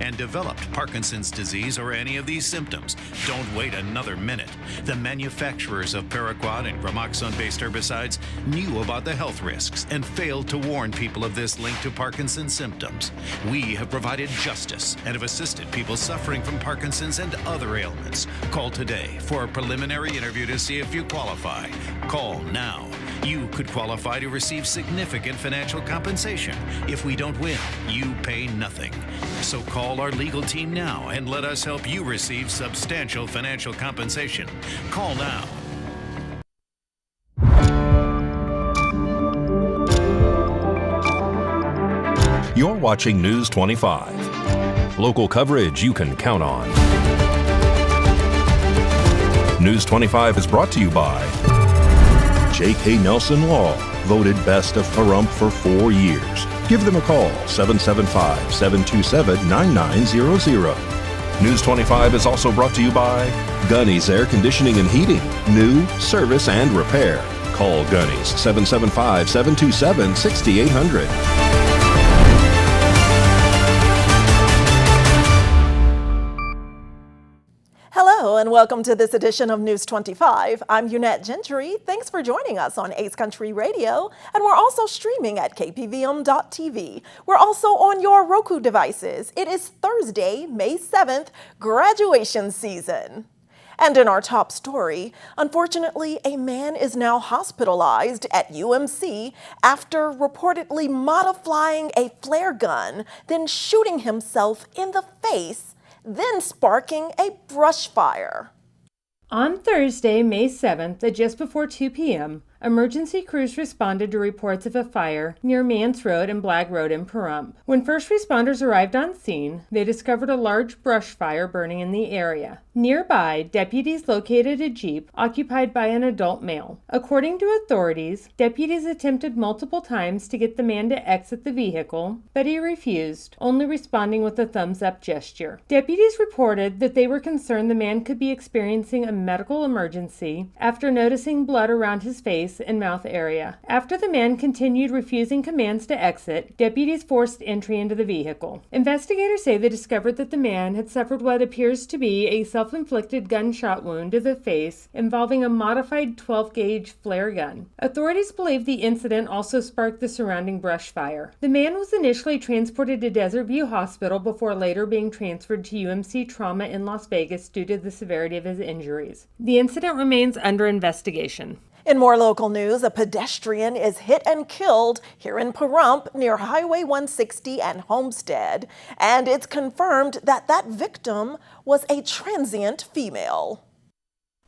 and developed Parkinson's disease or any of these symptoms, don't wait another minute. The manufacturers of paraquat and gramoxone-based herbicides knew about the health risks and failed to warn people of this link to Parkinson's symptoms. We have provided justice and have assisted people suffering from Parkinson's and other ailments. Call today for a preliminary interview to see if you qualify. Call now. You could qualify to receive significant financial compensation. If we don't win, you pay nothing. So call our legal team now and let us help you receive substantial financial compensation. Call now. You're watching News 25. Local coverage you can count on. News 25 is brought to you by J.K. Nelson Law, voted best of Pahrump for 4 years. Give them a call, 775-727-9900. News 25 is also brought to you by Gunny's Air Conditioning and Heating, new, service, and repair. Call Gunny's, 775-727-6800. Hello and welcome to this edition of News 25. I'm Unette Gentry. Thanks for joining us on Ace Country Radio, and we're also streaming at KPVM.TV. We're also on your Roku devices. It is Thursday, May 7th, graduation season. And in our top story, unfortunately, a man is now hospitalized at UMC after reportedly modifying a flare gun, then shooting himself in the face, then sparking a brush fire. On Thursday, May 7th, at just before 2 p.m., emergency crews responded to reports of a fire near Mance Road and Blagg Road in Pahrump. When first responders arrived on scene, they discovered a large brush fire burning in the area. Nearby, deputies located a Jeep occupied by an adult male. According to authorities, deputies attempted multiple times to get the man to exit the vehicle, but he refused, only responding with a thumbs-up gesture. Deputies reported that they were concerned the man could be experiencing a medical emergency after noticing blood around his face and mouth area. After the man continued refusing commands to exit, deputies forced entry into the vehicle. Investigators say they discovered that the man had suffered what appears to be a self-inflicted gunshot wound to the face involving a modified 12-gauge flare gun. Authorities believe the incident also sparked the surrounding brush fire. The man was initially transported to Desert View Hospital before later being transferred to UMC Trauma in Las Vegas due to the severity of his injuries. The incident remains under investigation. In more local news, a pedestrian is hit and killed here in Pahrump near Highway 160 and Homestead, and it's confirmed that that victim was a transient female.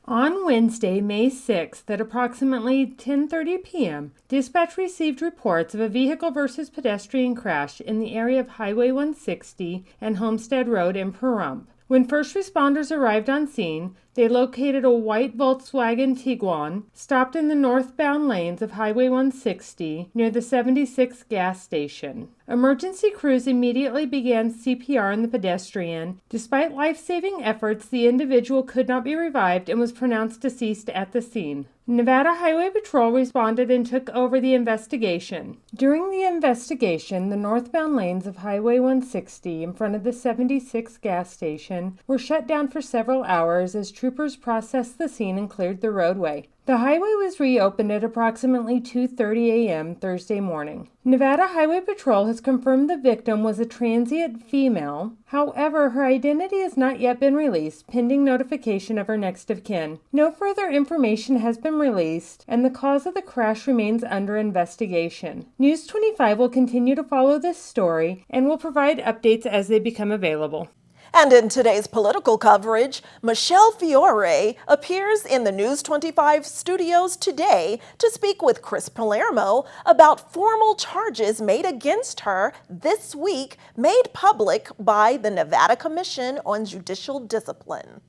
On Wednesday, May 6th, at approximately 10:30 p.m., dispatch received reports of a vehicle versus pedestrian crash in the area of Highway 160 and Homestead Road in Pahrump. When first responders arrived on scene, they located a white Volkswagen Tiguan stopped in the northbound lanes of Highway 160 near the 76 gas station. Emergency crews immediately began CPR on the pedestrian. Despite life-saving efforts, the individual could not be revived and was pronounced deceased at the scene. Nevada Highway Patrol responded and took over the investigation. During the investigation, the northbound lanes of Highway 160 in front of the 76 gas station were shut down for several hours as troopers processed the scene and cleared the roadway. The highway was reopened at approximately 2:30 a.m. Thursday morning. Nevada Highway Patrol has confirmed the victim was a transient female. However, her identity has not yet been released, pending notification of her next of kin. No further information has been released, and the cause of the crash remains under investigation. News 25 will continue to follow this story and will provide updates as they become available. And in today's political coverage, Michelle Fiore appears in the News 25 studios today to speak with Chris Palermo about formal charges made against her this week, made public by the Nevada Commission on Judicial Discipline.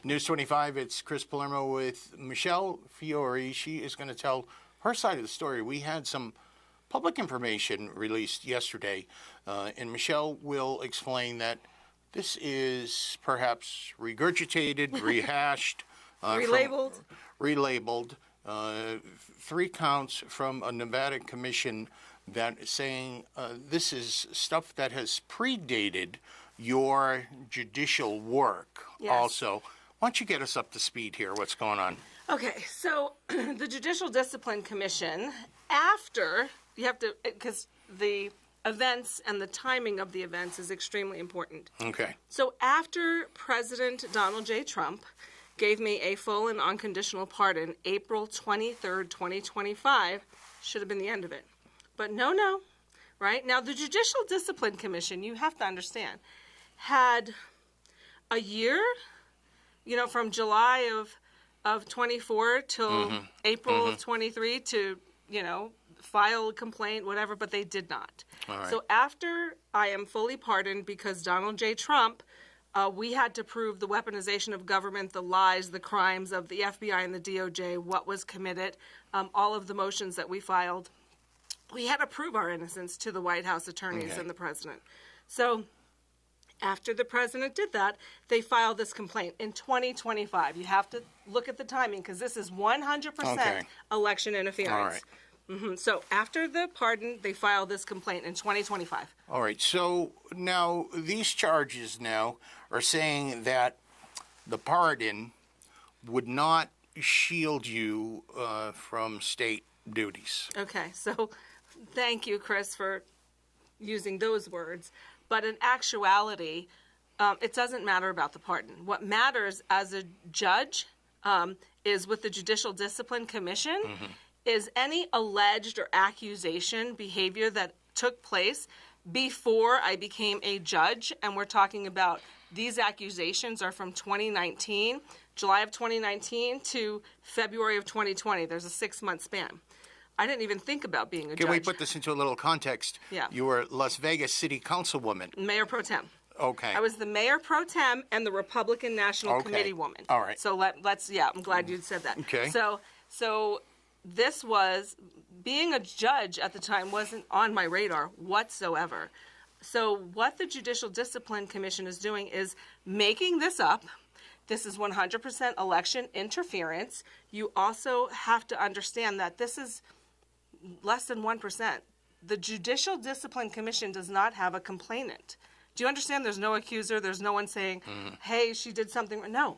News 25, it's Chris Palermo with Michelle Fiore. She is going to tell her side of the story. We had some public information released yesterday, and Michelle will explain that this is perhaps regurgitated, rehashed, relabeled. 3 counts from a Nevada commission that is saying this is stuff that has predated your judicial work also. Why don't you get us up to speed here? What's going on? Okay, so the Judicial Discipline Commission, after, you have to, because the events and the timing of the events is extremely important. Okay. So after President Donald J. Trump gave me a full and unconditional pardon, April 23rd, 2025, should have been the end of it. But no, right? Now, the Judicial Discipline Commission, you have to understand, had a year, from July of 24 till April of 23 to, file a complaint, whatever, but they did not. All right. So after I am fully pardoned because Donald J. Trump, we had to prove the weaponization of government, the lies, the crimes of the FBI and the DOJ, what was committed, all of the motions that we filed. We had to prove our innocence to the White House attorneys and the president. So after the president did that, they filed this complaint in 2025. You have to look at the timing because this is 100% election interference. All right. So after the pardon, they filed this complaint in 2025. All right. So now these charges now are saying that the pardon would not shield you from state duties. Okay. So thank you, Chris, for using those words. But in actuality, it doesn't matter about the pardon. What matters as a judge is with the Judicial Discipline Commission is any alleged or accusation behavior that took place before I became a judge. And we're talking about these accusations are from 2019, July of 2019 to February of 2020. There's a 6-month span. I didn't even think about being a judge. Can we put this into a little context? Yeah. You were Las Vegas City Councilwoman. Mayor Pro Tem. Okay. I was the Mayor Pro Tem and the Republican National Committee woman. All right. So let's I'm glad you said that. Okay. So this was, being a judge at the time wasn't on my radar whatsoever. So what the Judicial Discipline Commission is doing is making this up. This is 100% election interference. You also have to understand that this is less than 1%. The Judicial Discipline Commission does not have a complainant. Do you understand? There's no accuser. There's no one saying, hey, she did something. No.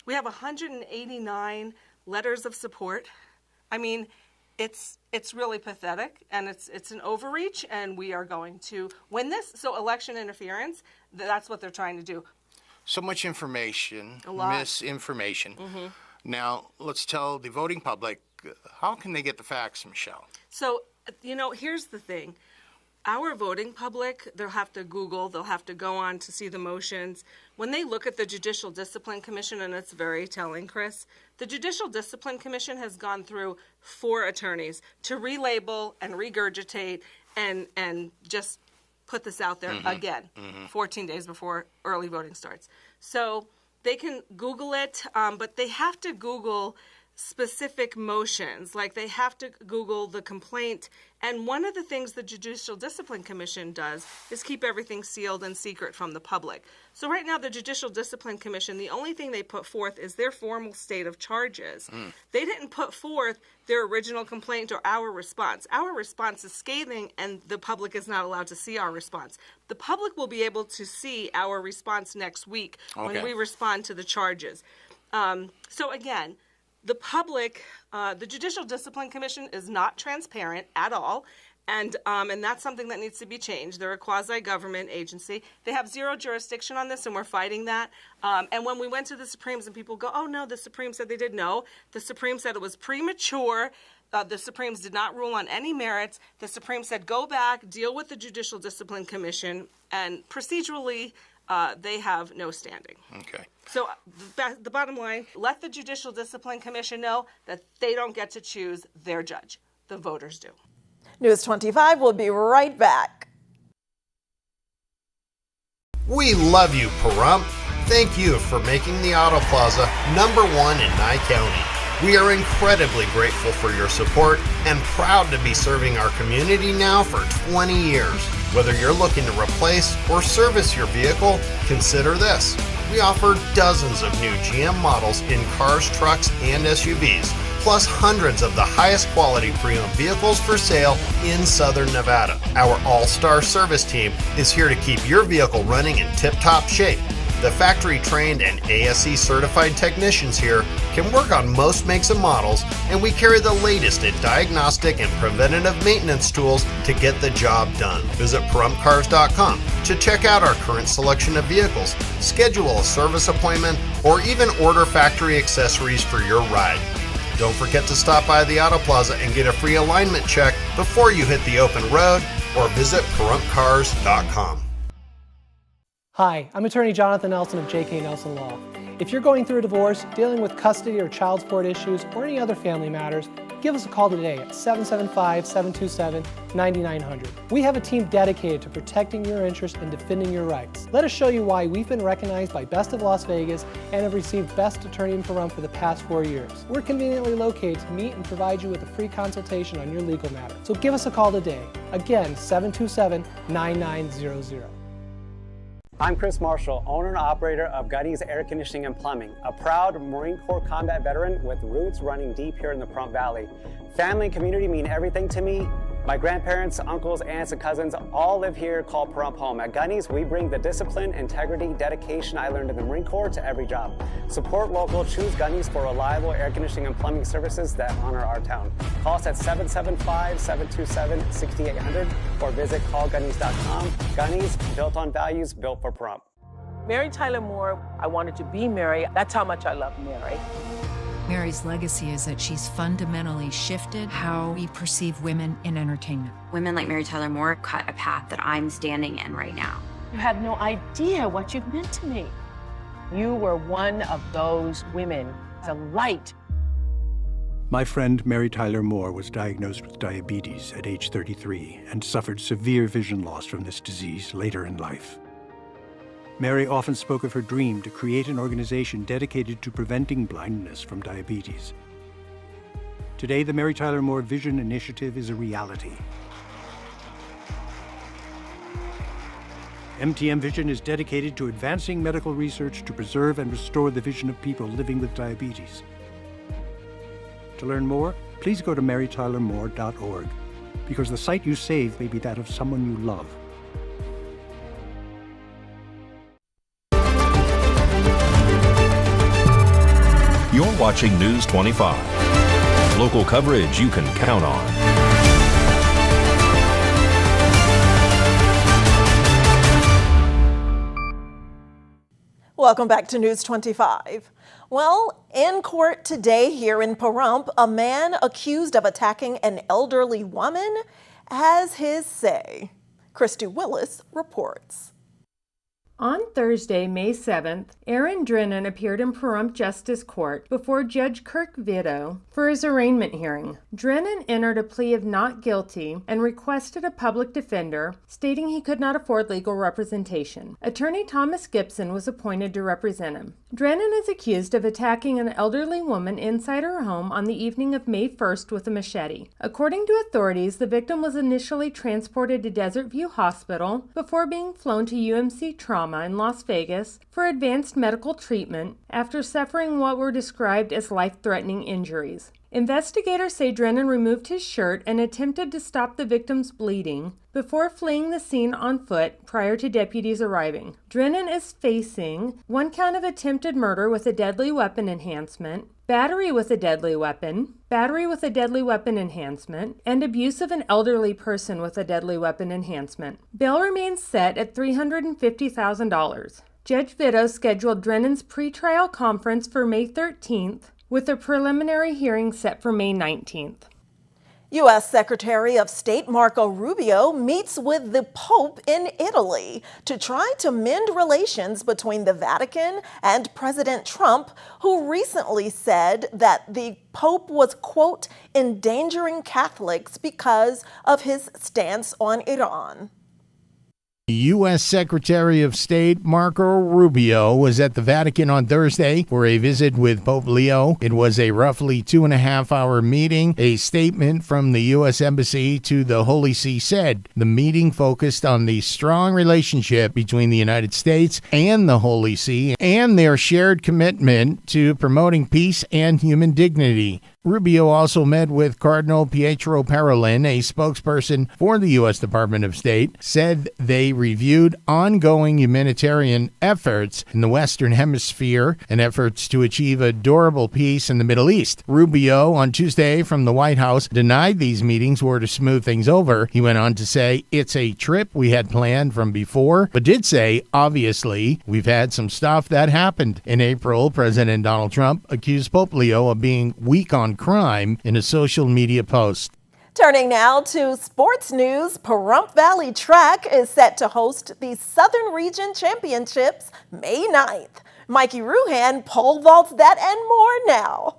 We have 189 letters of support. I mean, it's really pathetic, and it's an overreach, and we are going to win this. So election interference, that's what they're trying to do. So much information, A lot. misinformation. Now, let's tell the voting public, how can they get the facts, Michelle? So, here's the thing. Our voting public, they'll have to Google, they'll have to go on to see the motions. When they look at the Judicial Discipline Commission, and it's very telling, Chris, the Judicial Discipline Commission has gone through 4 attorneys to relabel and regurgitate and just put this out there again, 14 days before early voting starts. So they can Google it, but they have to Google specific motions, like they have to Google the complaint. And one of the things the Judicial Discipline Commission does is keep everything sealed and secret from the public. So right now, the Judicial Discipline Commission, the only thing they put forth is their formal state of charges. They didn't put forth their original complaint or our response. Our response is scathing, and the public is not allowed to see our response. The public will be able to see our response next week when we respond to the charges. So again, the public, the Judicial Discipline Commission is not transparent at all, and that's something that needs to be changed. They're a quasi-government agency. They have 0 jurisdiction on this, and we're fighting that. And when we went to the Supremes and people go, oh, no, the Supreme said they did. No, the Supreme said it was premature. The Supremes did not rule on any merits. The Supreme said go back, deal with the Judicial Discipline Commission, and procedurally, they have no standing. Okay. So the bottom line, let the Judicial Discipline Commission know that they don't get to choose their judge. The voters do. News 25 will be right back. We love you, Pahrump. Thank you for making the Auto Plaza #1 in Nye County. We are incredibly grateful for your support and proud to be serving our community now for 20 years. Whether you're looking to replace or service your vehicle, consider this. We offer dozens of new GM models in cars, trucks, and SUVs, plus hundreds of the highest quality pre-owned vehicles for sale in Southern Nevada. Our all-star service team is here to keep your vehicle running in tip-top shape. The factory-trained and ASE certified technicians here can work on most makes and models, and we carry the latest in diagnostic and preventative maintenance tools to get the job done. Visit PahrumpCars.com to check out our current selection of vehicles, schedule a service appointment, or even order factory accessories for your ride. Don't forget to stop by the Auto Plaza and get a free alignment check before you hit the open road, or visit PahrumpCars.com. Hi, I'm attorney Jonathan Nelson of J.K. Nelson Law. If you're going through a divorce, dealing with custody or child support issues, or any other family matters, give us a call today at 775-727-9900. We have a team dedicated to protecting your interests and defending your rights. Let us show you why we've been recognized by Best of Las Vegas and have received Best Attorney in Pahrump for the past 4 years. We're conveniently located to meet and provide you with a free consultation on your legal matter. So give us a call today. Again, 727-9900. I'm Chris Marshall, owner and operator of Gutty's Air Conditioning and Plumbing, a proud Marine Corps combat veteran with roots running deep here in the Pahrump Valley. Family and community mean everything to me. My grandparents, uncles, aunts, and cousins all live here called Pahrump home. At Gutty's, we bring the discipline, integrity, dedication I learned in the Marine Corps to every job. Support local, choose Gutty's for reliable air conditioning and plumbing services that honor our town. Call us at 775-727-6800 or visit callgunnys.com. Gutty's, built on values, built for Pahrump. Mary Tyler Moore, I wanted to be Mary. That's how much I love Mary. Mary's legacy is that she's fundamentally shifted how we perceive women in entertainment. Women like Mary Tyler Moore cut a path that I'm standing in right now. You have no idea what you've meant to me. You were one of those women, a light. My friend Mary Tyler Moore was diagnosed with diabetes at age 33 and suffered severe vision loss from this disease later in life. Mary often spoke of her dream to create an organization dedicated to preventing blindness from diabetes. Today, the Mary Tyler Moore Vision Initiative is a reality. MTM Vision is dedicated to advancing medical research to preserve and restore the vision of people living with diabetes. To learn more, please go to marytylermoore.org, because the site you save may be that of someone you love. You're watching News 25. Local coverage you can count on. Welcome back to News 25. Well, in court today here in Pahrump, a man accused of attacking an elderly woman has his say. Cristy Willis reports. On Thursday, May 7th, Aaron Drennan appeared in Pahrump Justice Court before Judge Kirk Vito for his arraignment hearing. Drennan entered a plea of not guilty and requested a public defender, stating he could not afford legal representation. Attorney Thomas Gibson was appointed to represent him. Drennan is accused of attacking an elderly woman inside her home on the evening of May 1st with a machete. According to authorities, the victim was initially transported to Desert View Hospital before being flown to UMC Trauma in Las Vegas for advanced medical treatment after suffering what were described as life-threatening injuries. Investigators say Drennan removed his shirt and attempted to stop the victim's bleeding before fleeing the scene on foot prior to deputies arriving. Drennan is facing 1 count of attempted murder with a deadly weapon enhancement, battery with a deadly weapon enhancement, and abuse of an elderly person with a deadly weapon enhancement. Bail remains set at $350,000. Judge Vito scheduled Drennan's pretrial conference for May 13th, with a preliminary hearing set for May 19th. U.S. Secretary of State Marco Rubio meets with the Pope in Italy to try to mend relations between the Vatican and President Trump, who recently said that the Pope was, quote, endangering Catholics because of his stance on Iran. U.S. Secretary of State Marco Rubio was at the Vatican on Thursday for a visit with Pope Leo. It was a roughly 2.5-hour meeting. A statement from the U.S. Embassy to the Holy See said the meeting focused on the strong relationship between the United States and the Holy See and their shared commitment to promoting peace and human dignity. Rubio also met with Cardinal Pietro Parolin, a spokesperson for the U.S. Department of State, said they reviewed ongoing humanitarian efforts in the Western Hemisphere and efforts to achieve a durable peace in the Middle East. Rubio, on Tuesday from the White House, denied these meetings were to smooth things over. He went on to say, it's a trip we had planned from before, but did say, obviously, we've had some stuff that happened. In April, President Donald Trump accused Pope Leo of being weak on crime in a social media post. Turning now to sports news, Pahrump Valley Track is set to host the Southern Region Championships May 9th. Mikey Ruhan pole vaults that and more now.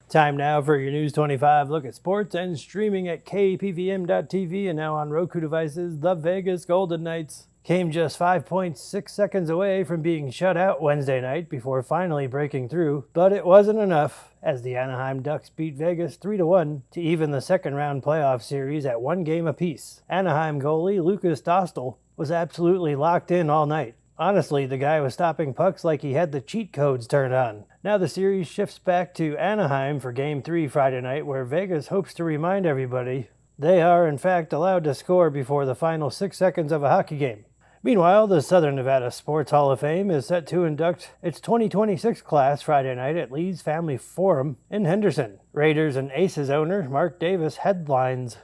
Time now for your News 25 look at sports and streaming at KPVM.TV and now on Roku devices. The Vegas Golden Knights came just 5.6 seconds away from being shut out Wednesday night before finally breaking through, but it wasn't enough as the Anaheim Ducks beat Vegas 3-1 to even the second round playoff series at 1 game apiece. Anaheim goalie Lucas Dostal was absolutely locked in all night. Honestly, the guy was stopping pucks like he had the cheat codes turned on. Now the series shifts back to Anaheim for Game 3 Friday night, where Vegas hopes to remind everybody they are in fact allowed to score before the final 6 seconds of a hockey game. Meanwhile, the Southern Nevada Sports Hall of Fame is set to induct its 2026 class Friday night at Lee's Family Forum in Henderson. Raiders and Aces owner Mark Davis headlines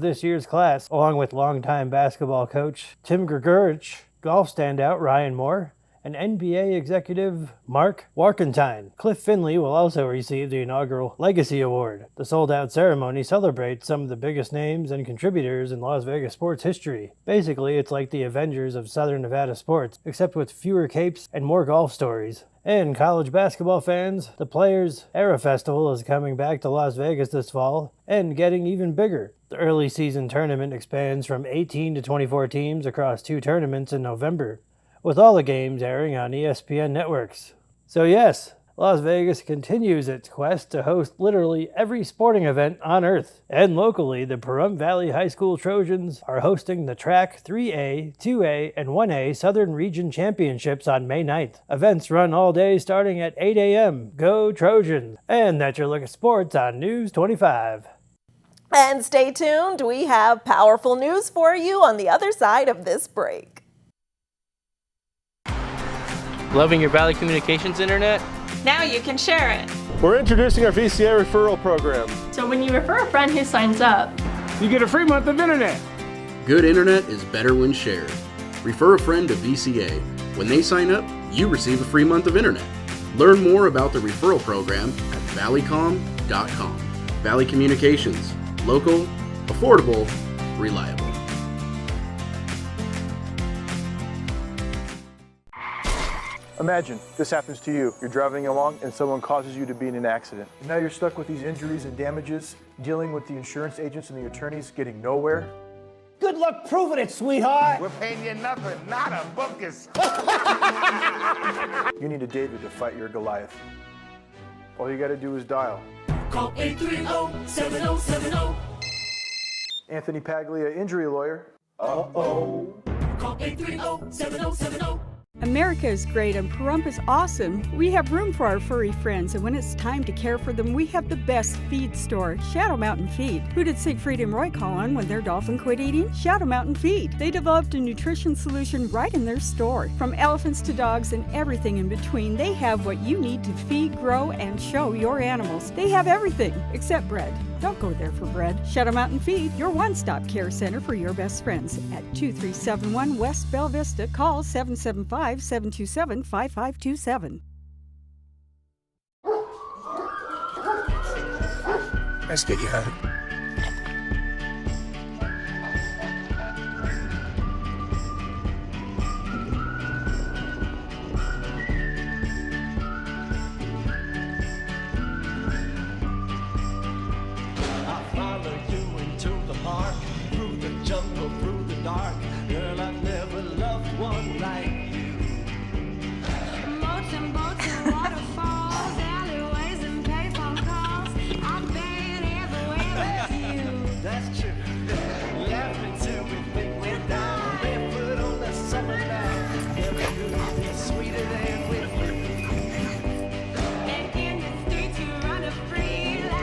this year's class, along with longtime basketball coach Tim Grigorich, golf standout Ryan Moore, and NBA executive Mark Warkentine. Cliff Finley will also receive the inaugural Legacy Award. The sold-out ceremony celebrates some of the biggest names and contributors in Las Vegas sports history. Basically, it's like the Avengers of Southern Nevada sports, except with fewer capes and more golf stories. And college basketball fans, the Players Era Festival is coming back to Las Vegas this fall and getting even bigger. The early season tournament expands from 18 to 24 teams across 2 tournaments in November, with all the games airing on ESPN networks. So yes, Las Vegas continues its quest to host literally every sporting event on Earth. And locally, the Pahrump Valley High School Trojans are hosting the Track 3A, 2A, and 1A Southern Region Championships on May 9th. Events run all day starting at 8 a.m. Go Trojans! And that's your look at sports on News 25. And stay tuned, we have powerful news for you on the other side of this break. Loving your Valley Communications internet? Now you can share it. We're introducing our VCA referral program. So when you refer a friend who signs up, you get a free month of internet. Good internet is better when shared. Refer a friend to VCA. When they sign up, you receive a free month of internet. Learn more about the referral program at valleycom.com. Valley Communications. Local, affordable, reliable. Imagine this happens to you. You're driving along and someone causes you to be in an accident. And now you're stuck with these injuries and damages, dealing with the insurance agents and the attorneys, getting nowhere. Good luck proving it, sweetheart. We're paying you nothing, not a buckus. You need a David to fight your Goliath. All you gotta do is dial. Call 830-7070. Anthony Paglia, injury lawyer. Uh-oh. Call 830-7070. America is great and Pahrump is awesome. We have room for our furry friends, and when it's time to care for them, we have the best feed store, Shadow Mountain Feed. Who did Siegfried and Roy call on when their dolphin quit eating? Shadow Mountain Feed. They developed a nutrition solution right in their store. From elephants to dogs and everything in between, they have what you need to feed, grow, and show your animals. They have everything except bread. Don't go there for bread. Shadow Mountain Feed, your one-stop care center for your best friends. At 2371 West Bella Vista, call 775-727-5527. Let's get you home.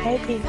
baby.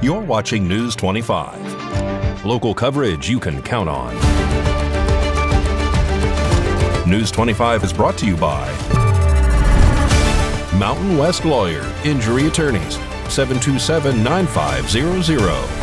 You're watching News 25. Local coverage you can count on. News 25 is brought to you by Mountain West Lawyer, Injury Attorneys, 727-9500.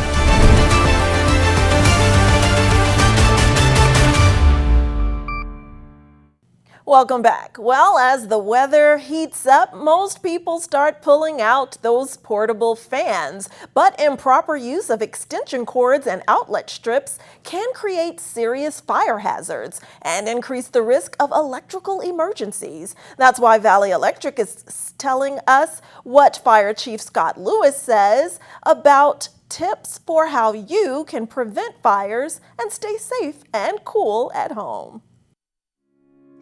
Welcome back. Well, as the weather heats up, most people start pulling out those portable fans. But improper use of extension cords and outlet strips can create serious fire hazards and increase the risk of electrical emergencies. That's why Valley Electric is telling us what Fire Chief Scott Lewis says about tips for how you can prevent fires and stay safe and cool at home.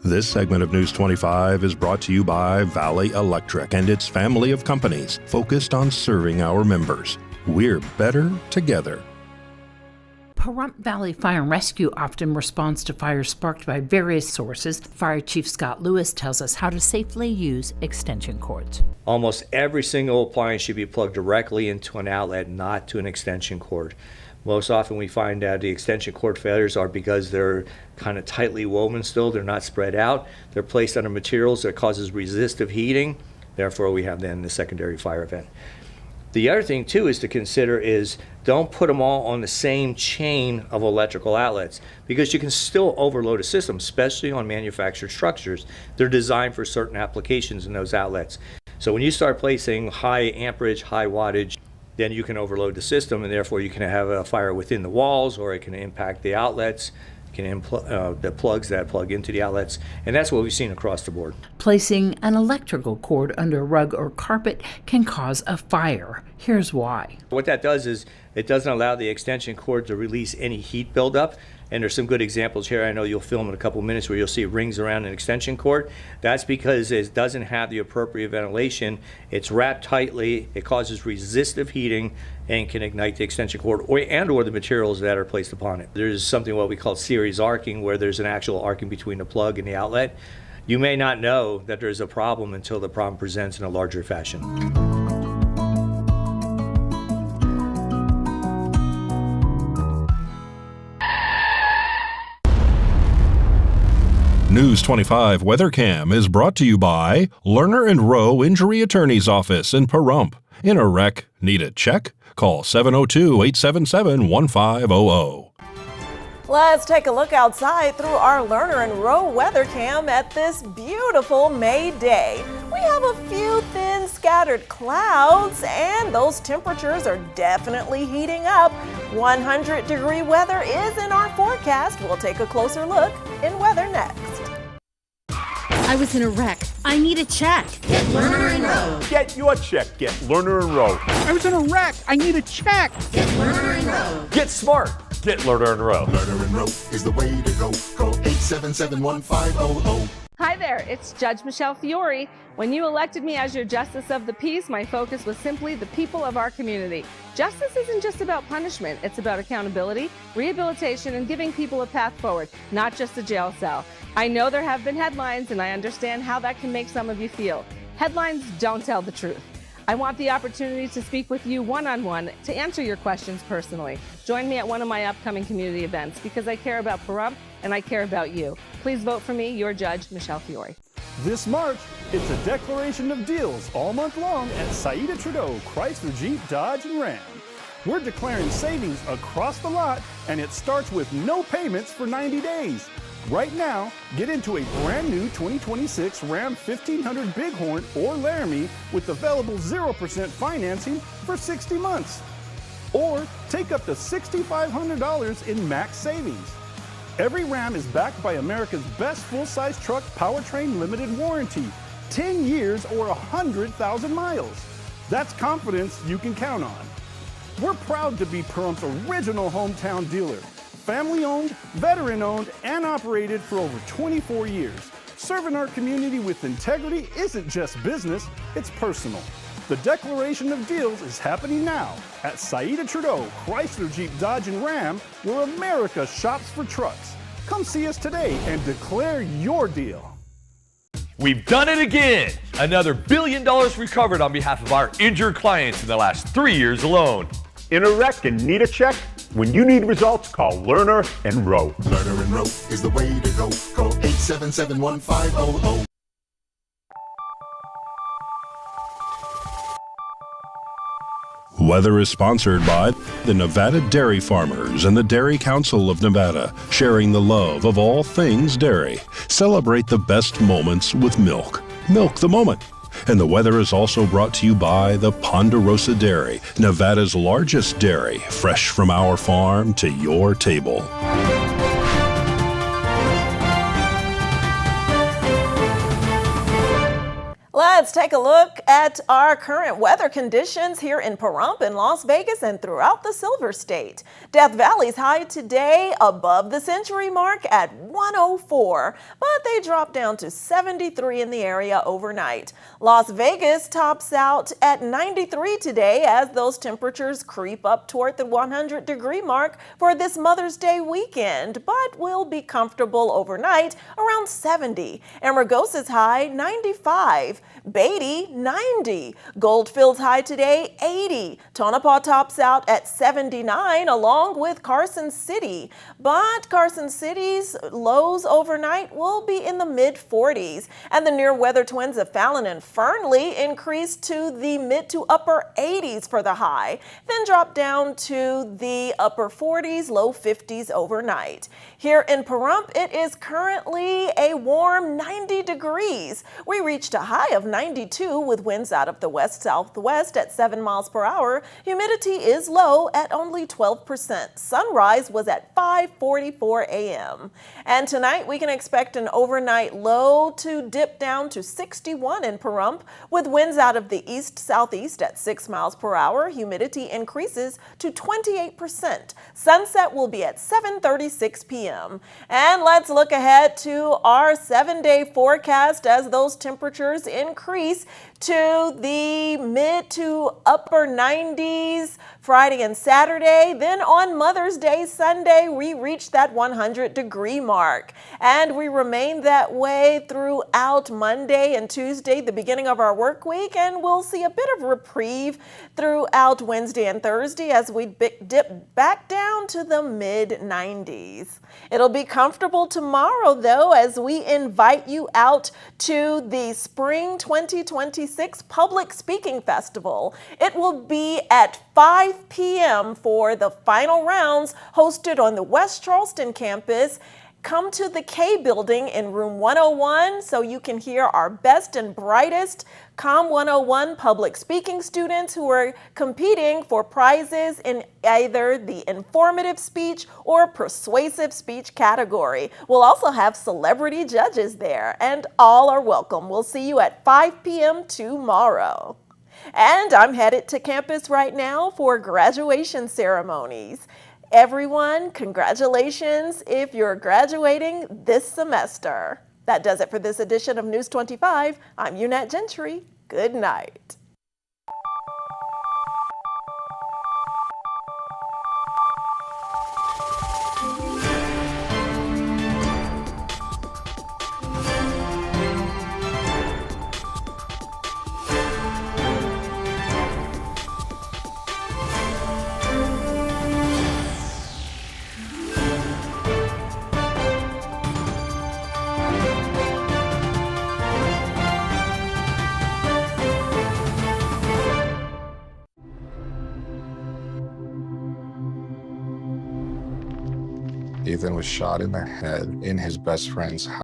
This segment of News 25 is brought to you by Valley Electric and its family of companies focused on serving our members. We're better together. Pahrump Valley Fire and Rescue often responds to fires sparked by various sources. Fire Chief Scott Lewis tells us how to safely use extension cords. Almost every single appliance should be plugged directly into an outlet, not to an extension cord. Most often we find that the extension cord failures are because they're kind of tightly woven still, they're not spread out, they're placed under materials that causes resistive heating, therefore we have then the secondary fire event. The other thing too is to consider is don't put them all on the same chain of electrical outlets because you can still overload a system, especially on manufactured structures. They're designed for certain applications in those outlets. So when you start placing high amperage, high wattage, then you can overload the system and therefore you can have a fire within the walls or it can impact the outlets, the plugs that plug into the outlets, and that's what we've seen across the board. Placing an electrical cord under a rug or carpet can cause a fire. Here's why. What that does is it doesn't allow the extension cord to release any heat buildup. And there's some good examples here. I know you'll film in a couple minutes where you'll see rings around an extension cord. That's because it doesn't have the appropriate ventilation. It's wrapped tightly. It causes resistive heating and can ignite the extension cord or the materials that are placed upon it. There's something what we call series arcing, where there's an actual arcing between the plug and the outlet. You may not know that there's a problem until the problem presents in a larger fashion. News 25 Weather Cam is brought to you by Lerner and Rowe Injury Attorney's Office in Pahrump. In a wreck, need a check? Call 702-877-1500. Let's take a look outside through our Lerner and Rowe weather cam at this beautiful May day. We have a few thin scattered clouds and those temperatures are definitely heating up. 100-degree weather is in our forecast. We'll take a closer look in weather next. I was in a wreck. I need a check. Get Lerner and Rowe. Get your check. Get Lerner and Rowe. I was in a wreck. I need a check. Get Lerner and Rowe. Get smart. Get Lerner and Rowe. Lerner and Rowe is the way to go. Call 877-1500. Hi there, it's Judge Michelle Fiore. When you elected me as your Justice of the Peace, my focus was simply the people of our community. Justice isn't just about punishment, it's about accountability, rehabilitation, and giving people a path forward, not just a jail cell. I know there have been headlines, and I understand how that can make some of you feel. Headlines don't tell the truth. I want the opportunity to speak with you one-on-one to answer your questions personally. Join me at one of my upcoming community events because I care about Pahrump and I care about you. Please vote for me, your Judge, Michelle Fiore. This March, it's a declaration of deals all month long at Saida Trudeau Chrysler, Jeep, Dodge, and Ram. We're declaring savings across the lot, and it starts with no payments for 90 days. Right now, get into a brand new 2026 Ram 1500 Bighorn or Laramie with available 0% financing for 60 months. Or take up to $6,500 in max savings. Every Ram is backed by America's best full-size truck powertrain limited warranty, 10 years or 100,000 miles. That's confidence you can count on. We're proud to be Pahrump's original hometown dealer. Family-owned, veteran-owned, and operated for over 24 years. Serving our community with integrity isn't just business, it's personal. The declaration of deals is happening now at Saida Trudeau, Chrysler, Jeep, Dodge, and Ram, where America shops for trucks. Come see us today and declare your deal. We've done it again! Another $1 billion recovered on behalf of our injured clients in the last 3 years alone. In a wreck and need a check? When you need results, call Lerner and Rowe. Lerner and Rowe is the way to go. Call 877-1500. Weather is sponsored by the Nevada Dairy Farmers and the Dairy Council of Nevada, sharing the love of all things dairy. Celebrate the best moments with milk. Milk the moment. And the weather is also brought to you by the Ponderosa Dairy, Nevada's largest dairy, fresh from our farm to your table. Let's take a look at our current weather conditions here in Pahrump, in Las Vegas, and throughout the Silver State. Death Valley's high today above the century mark at 104, but they dropped down to 73 in the area overnight. Las Vegas tops out at 93 today as those temperatures creep up toward the 100-degree mark for this Mother's Day weekend, but will be comfortable overnight around 70. Amargosa's high 95. Beatty, 90. Goldfield's high today, 80. Tonopah tops out at 79, along with Carson City. But Carson City's lows overnight will be in the mid-40s. And the near-weather twins of Fallon and Fernley increased to the mid to upper 80s for the high, then drop down to the upper 40s, low 50s overnight. Here in Pahrump, it is currently a warm 90 degrees. We reached a high of 92 with winds out of the west-southwest at 7 miles per hour. Humidity is low at only 12%. Sunrise was at 5:44 a.m. And tonight we can expect an overnight low to dip down to 61 in Pahrump with winds out of the east-southeast at 6 miles per hour. Humidity increases to 28%. Sunset will be at 7:36 p.m. And let's look ahead to our 7-day forecast as those temperatures increase to the mid to upper 90s Friday and Saturday. Then on Mother's Day Sunday, we reach that 100-degree mark. And we remain that way throughout Monday and Tuesday, the beginning of our work week. And we'll see a bit of reprieve throughout Wednesday and Thursday as we dip back down to the mid-90s. It'll be comfortable tomorrow, though, as we invite you out to the Spring 2026 Public Speaking Festival. It will be at 5 p.m. for the final rounds, hosted on the West Charleston campus. Come to the K building in room 101 so you can hear our best and brightest COM 101 public speaking students who are competing for prizes in either the informative speech or persuasive speech category. We'll also have celebrity judges there, and all are welcome. We'll see you at 5 p.m. tomorrow. And I'm headed to campus right now for graduation ceremonies. Everyone, congratulations if you're graduating this semester. That does it for this edition of News 25. I'm Unette Gentry. Good night. Ethan was shot in the head in his best friend's house.